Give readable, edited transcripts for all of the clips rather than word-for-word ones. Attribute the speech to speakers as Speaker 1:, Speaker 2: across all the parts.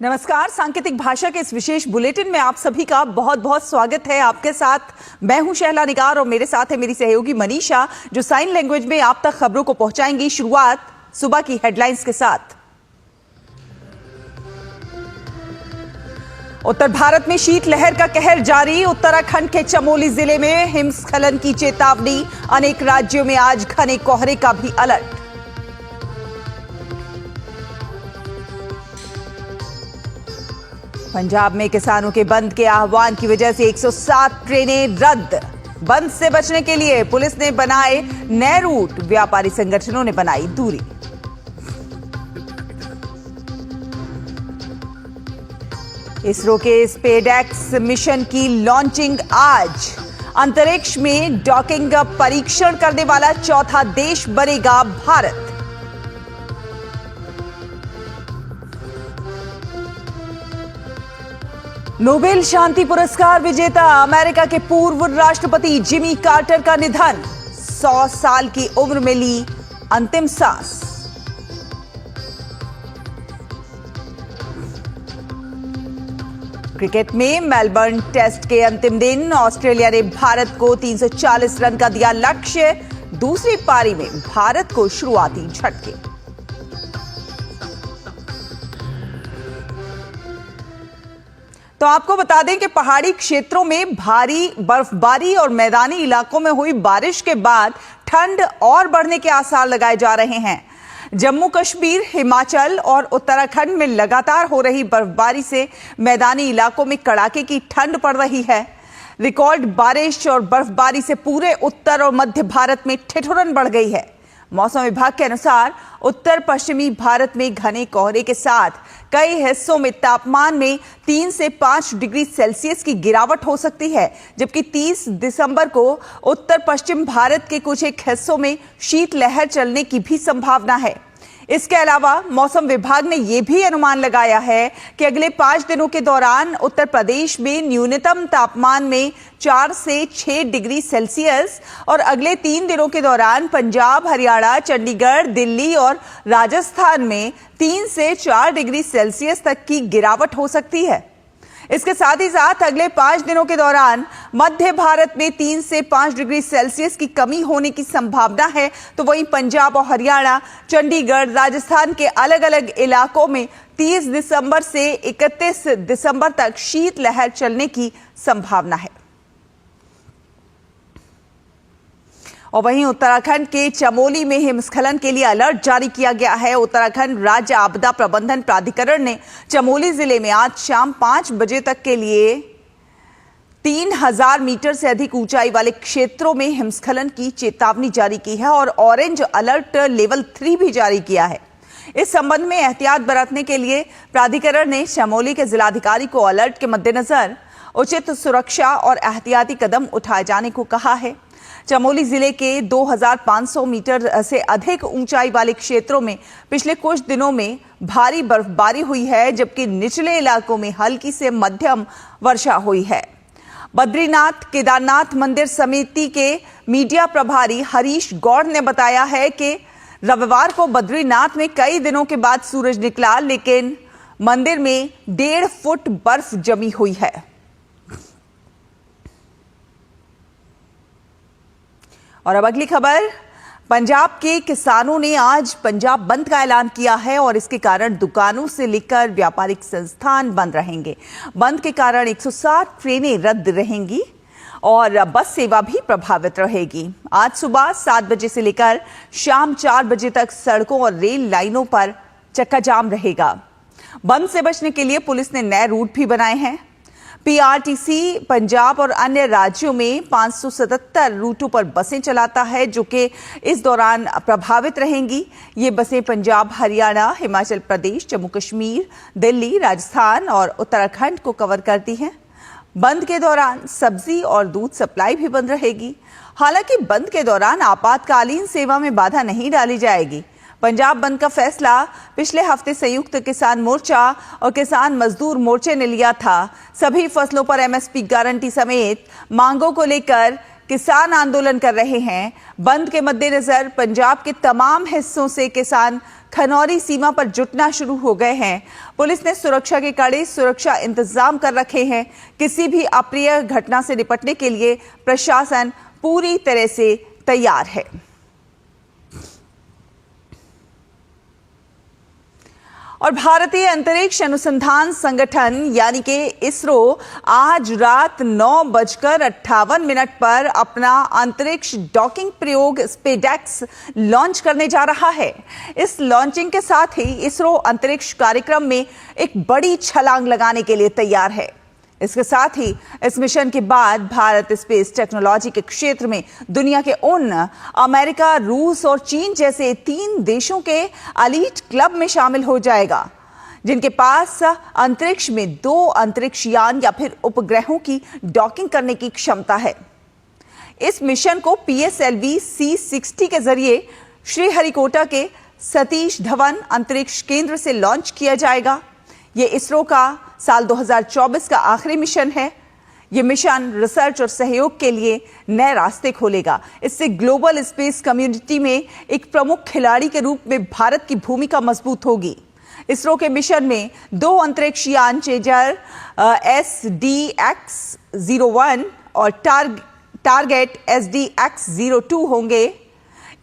Speaker 1: नमस्कार। सांकेतिक भाषा के इस विशेष बुलेटिन में आप सभी का बहुत बहुत स्वागत है। आपके साथ मैं हूं शहला निगार और मेरे साथ है मेरी सहयोगी मनीषा, जो साइन लैंग्वेज में आप तक खबरों को पहुंचाएंगी। शुरुआत सुबह की हेडलाइंस के साथ। उत्तर भारत में शीतलहर का कहर जारी। उत्तराखंड के चमोली जिले में हिमस्खलन की चेतावनी। अनेक राज्यों में आज घने कोहरे का भी अलर्ट। पंजाब में किसानों के बंद के आह्वान की वजह से 107 ट्रेनें रद्द। बंद से बचने के लिए पुलिस ने बनाए नए रूट, व्यापारी संगठनों ने बनाई दूरी। इसरो के स्पेसएक्स मिशन की लॉन्चिंग आज। अंतरिक्ष में डॉकिंग परीक्षण करने वाला चौथा देश बनेगा भारत। नोबेल शांति पुरस्कार विजेता अमेरिका के पूर्व राष्ट्रपति जिमी कार्टर का निधन। 100 साल की उम्र में ली अंतिम सांस। क्रिकेट में मेलबर्न टेस्ट के अंतिम दिन ऑस्ट्रेलिया ने भारत को 340 रन का दिया लक्ष्य। दूसरी पारी में भारत को शुरुआती झटके। तो आपको बता दें कि पहाड़ी क्षेत्रों में भारी बर्फबारी और मैदानी इलाकों में हुई बारिश के बाद ठंड और बढ़ने के आसार लगाए जा रहे हैं। जम्मू कश्मीर, हिमाचल और उत्तराखंड में लगातार हो रही बर्फबारी से मैदानी इलाकों में कड़ाके की ठंड पड़ रही है। रिकॉर्ड बारिश और बर्फबारी से पूरे उत्तर और मध्य भारत में ठिठुरन बढ़ गई है। मौसम विभाग के अनुसार उत्तर पश्चिमी भारत में घने कोहरे के साथ कई हिस्सों में तापमान में 3 से 5 डिग्री सेल्सियस की गिरावट हो सकती है, जबकि 30 दिसंबर को उत्तर पश्चिम भारत के कुछ एक हिस्सों में शीतलहर चलने की भी संभावना है। इसके अलावा मौसम विभाग ने यह भी अनुमान लगाया है कि अगले 5 दिनों के दौरान उत्तर प्रदेश में न्यूनतम तापमान में 4 से 6 डिग्री सेल्सियस और अगले 3 दिनों के दौरान पंजाब, हरियाणा, चंडीगढ़, दिल्ली और राजस्थान में 3 से 4 डिग्री सेल्सियस तक की गिरावट हो सकती है। इसके साथ ही साथ अगले 5 दिनों के दौरान मध्य भारत में 3 से 5 डिग्री सेल्सियस की कमी होने की संभावना है। तो वहीं पंजाब और हरियाणा, चंडीगढ़, राजस्थान के अलग अलग इलाकों में 30 दिसंबर से 31 दिसंबर तक शीतलहर चलने की संभावना है। और वहीं उत्तराखंड के चमोली में हिमस्खलन के लिए अलर्ट जारी किया गया है। उत्तराखंड राज्य आपदा प्रबंधन प्राधिकरण ने चमोली जिले में आज शाम 5 बजे तक के लिए 3000 मीटर से अधिक ऊंचाई वाले क्षेत्रों में हिमस्खलन की चेतावनी जारी की है और ऑरेंज अलर्ट लेवल 3 भी जारी किया है। इस संबंध में एहतियात बरतने के लिए प्राधिकरण ने चमोली के जिलाधिकारी को अलर्ट के मद्देनजर उचित सुरक्षा और एहतियाती कदम उठाए जाने को कहा है। चमोली जिले के 2500 मीटर से अधिक ऊंचाई वाले क्षेत्रों में पिछले कुछ दिनों में भारी बर्फबारी हुई है, जबकि निचले इलाकों में हल्की से मध्यम वर्षा हुई है। बद्रीनाथ केदारनाथ मंदिर समिति के मीडिया प्रभारी हरीश गौड़ ने बताया है कि रविवार को बद्रीनाथ में कई दिनों के बाद सूरज निकला, लेकिन मंदिर में 1.5 फुट बर्फ जमी हुई है। और अब अगली खबर। पंजाब के किसानों ने आज पंजाब बंद का ऐलान किया है और इसके कारण दुकानों से लेकर व्यापारिक संस्थान बंद रहेंगे। बंद के कारण 107 ट्रेनें रद्द रहेंगी और बस सेवा भी प्रभावित रहेगी। आज सुबह 7 बजे से लेकर शाम 4 बजे तक सड़कों और रेल लाइनों पर चक्का जाम रहेगा। बंद से बचने के लिए पुलिस ने नए रूट भी बनाए हैं। पीआरटीसी पंजाब और अन्य राज्यों में 577 रूटों पर बसें चलाता है, जो कि इस दौरान प्रभावित रहेंगी। ये बसें पंजाब, हरियाणा, हिमाचल प्रदेश, जम्मू कश्मीर, दिल्ली, राजस्थान और उत्तराखंड को कवर करती हैं। बंद के दौरान सब्जी और दूध सप्लाई भी बंद रहेगी। हालांकि बंद के दौरान आपातकालीन सेवा में बाधा नहीं डाली जाएगी। पंजाब बंद का फैसला पिछले हफ्ते संयुक्त किसान मोर्चा और किसान मजदूर मोर्चे ने लिया था। सभी फसलों पर एमएसपी गारंटी समेत मांगों को लेकर किसान आंदोलन कर रहे हैं। बंद के मद्देनजर पंजाब के तमाम हिस्सों से किसान खनौरी सीमा पर जुटना शुरू हो गए हैं। पुलिस ने सुरक्षा के कड़े सुरक्षा इंतजाम कर रखे हैं। किसी भी अप्रिय घटना से निपटने के लिए प्रशासन पूरी तरह से तैयार है। और भारतीय अंतरिक्ष अनुसंधान संगठन यानी कि इसरो आज रात 9:58 पर अपना अंतरिक्ष डॉकिंग प्रयोग स्पेसएक्स लॉन्च करने जा रहा है। इस लॉन्चिंग के साथ ही इसरो अंतरिक्ष कार्यक्रम में एक बड़ी छलांग लगाने के लिए तैयार है। इसके साथ ही इस मिशन के बाद भारत स्पेस टेक्नोलॉजी के क्षेत्र में दुनिया के उन अमेरिका, रूस और चीन जैसे 3 देशों के एलीट क्लब में शामिल हो जाएगा, जिनके पास अंतरिक्ष में 2 अंतरिक्ष यान या फिर उपग्रहों की डॉकिंग करने की क्षमता है। इस मिशन को PSLV C-60 के जरिए श्रीहरिकोटा के सतीश धवन अंतरिक्ष केंद्र से लॉन्च किया जाएगा। यह इसरो का साल 2024 का आखिरी मिशन है। यह मिशन रिसर्च और सहयोग के लिए नए रास्ते खोलेगा। इससे ग्लोबल स्पेस कम्युनिटी में एक प्रमुख खिलाड़ी के रूप में भारत की भूमिका मजबूत होगी। इसरो के मिशन में 2 अंतरिक्ष यान चेंजर SDX-01 और टारगेट SDX-02 होंगे।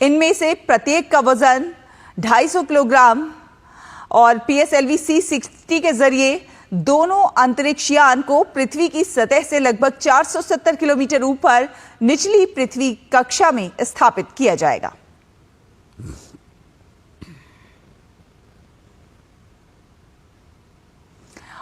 Speaker 1: इनमें से प्रत्येक का वजन 250 किलोग्राम और PSLV C-60 के जरिए दोनों अंतरिक्ष यान को पृथ्वी की सतह से लगभग 470 किलोमीटर ऊपर निचली पृथ्वी कक्षा में स्थापित किया जाएगा।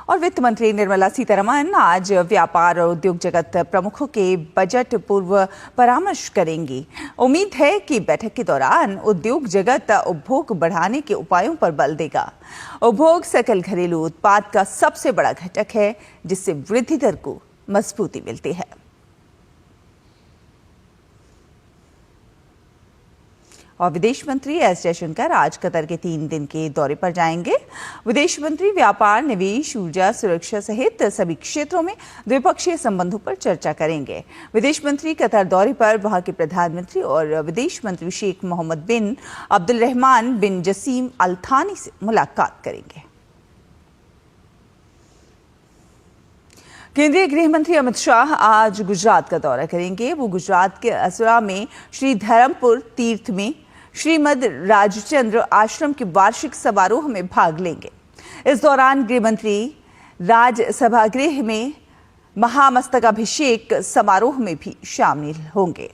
Speaker 1: और वित्त मंत्री निर्मला सीतारमण आज व्यापार और उद्योग जगत प्रमुखों के बजट पूर्व परामर्श करेंगी। उम्मीद है कि बैठक के दौरान उद्योग जगत उपभोग बढ़ाने के उपायों पर बल देगा। उपभोग सकल घरेलू उत्पाद का सबसे बड़ा घटक है, जिससे वृद्धि दर को मजबूती मिलती है। और विदेश मंत्री एस जयशंकर आज कतर के 3 दिन के दौरे पर जाएंगे। विदेश मंत्री व्यापार, निवेश, ऊर्जा, सुरक्षा सहित सभी क्षेत्रों में द्विपक्षीय संबंधों पर चर्चा करेंगे। विदेश मंत्री कतर दौरे पर वहां के प्रधानमंत्री और विदेश मंत्री शेख मोहम्मद बिन अब्दुलरहमान बिन जसीम अल थानी से मुलाकात करेंगे। केंद्रीय गृह मंत्री अमित शाह आज गुजरात का दौरा करेंगे। वो गुजरात के असरा में श्री धरमपुर तीर्थ में श्रीमद राजचंद्र आश्रम के वार्षिक समारोह में भाग लेंगे। इस दौरान गृह मंत्री राजसभागृह में महामस्तकाभिषेक समारोह में भी शामिल होंगे।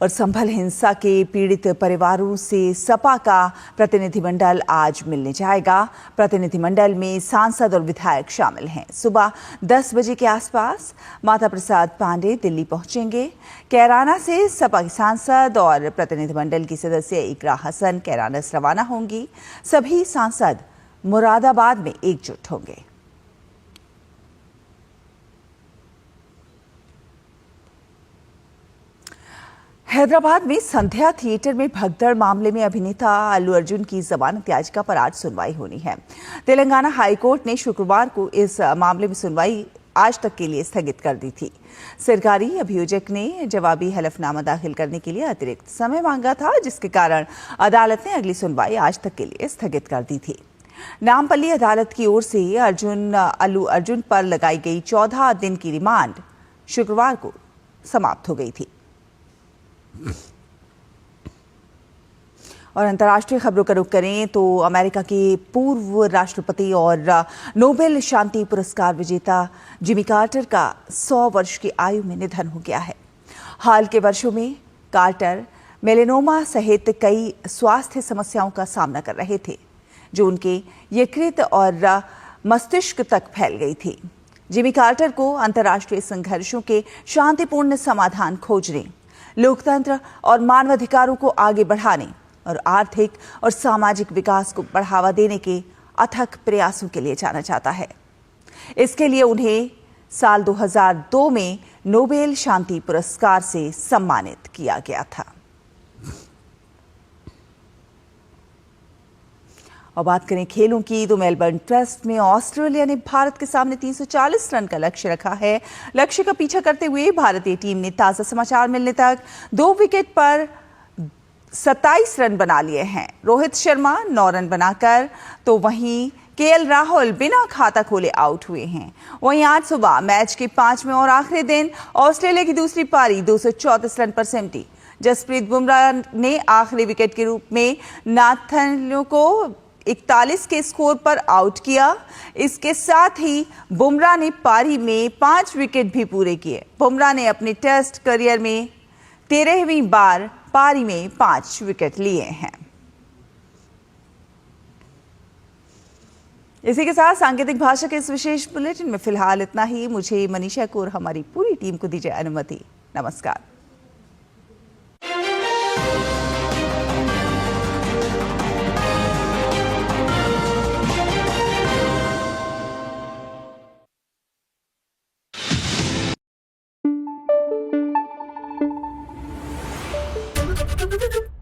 Speaker 1: और संभल हिंसा के पीड़ित परिवारों से सपा का प्रतिनिधिमंडल आज मिलने जाएगा। प्रतिनिधिमंडल में सांसद और विधायक शामिल हैं। सुबह 10 बजे के आसपास माता प्रसाद पांडे दिल्ली पहुंचेंगे। कैराना से सपा की सांसद और प्रतिनिधिमंडल की सदस्य इकरा हसन कैराना से रवाना होंगी। सभी सांसद मुरादाबाद में एकजुट होंगे। हैदराबाद में संध्या थिएटर में भगदड़ मामले में अभिनेता अल्लू अर्जुन की जमानत याचिका पर आज सुनवाई होनी है। तेलंगाना हाईकोर्ट ने शुक्रवार को इस मामले में सुनवाई आज तक के लिए स्थगित कर दी थी। सरकारी अभियोजक ने जवाबी हलफनामा दाखिल करने के लिए अतिरिक्त समय मांगा था, जिसके कारण अदालत ने अगली सुनवाई आज तक के लिए स्थगित कर दी थी। नामपल्ली अदालत की ओर से अल्लू अर्जुन पर लगाई गई 14 दिन की रिमांड शुक्रवार को समाप्त हो गई थी। और अंतर्राष्ट्रीय खबरों का रुख करें तो अमेरिका के पूर्व राष्ट्रपति और नोबेल शांति पुरस्कार विजेता जिमी कार्टर का 100 वर्ष की आयु में निधन हो गया है। हाल के वर्षों में कार्टर मेलेनोमा सहित कई स्वास्थ्य समस्याओं का सामना कर रहे थे, जो उनके यकृत और मस्तिष्क तक फैल गई थी। जिमी कार्टर को अंतर्राष्ट्रीय संघर्षों के शांतिपूर्ण समाधान खोजने, लोकतंत्र और मानवाधिकारों को आगे बढ़ाने और आर्थिक और सामाजिक विकास को बढ़ावा देने के अथक प्रयासों के लिए जाना जाता है। इसके लिए उन्हें साल 2002 में नोबेल शांति पुरस्कार से सम्मानित किया गया था। और बात करें खेलों की तो मेलबर्न टेस्ट में ऑस्ट्रेलिया ने भारत के सामने 340 रन का लक्ष्य रखा है। लक्ष्य का पीछा करते हुए भारतीय टीम ने ताजा समाचार मिलने तक 2 विकेट पर 27 रन बना लिए हैं। रोहित शर्मा 9 रन बनाकर तो वहीं केएल राहुल बिना खाता खोले आउट हुए हैं। वहीं आज सुबह मैच के 5वें और आखिरी दिन ऑस्ट्रेलिया की दूसरी पारी 234 रन पर सिमटी। जसप्रीत बुमराह ने आखिरी विकेट के रूप में नाथन को 41 के स्कोर पर आउट किया। इसके साथ ही बुमराह ने पारी में 5 विकेट भी पूरे किए। बुमराह ने अपने टेस्ट करियर में 13वीं बार पारी में 5 विकेट लिए हैं। इसी के साथ सांकेतिक भाषा के इस विशेष बुलेटिन में फिलहाल इतना ही। मुझे, मनीषा को और हमारी पूरी टीम को दीजिए अनुमति। नमस्कार।
Speaker 2: Thank you.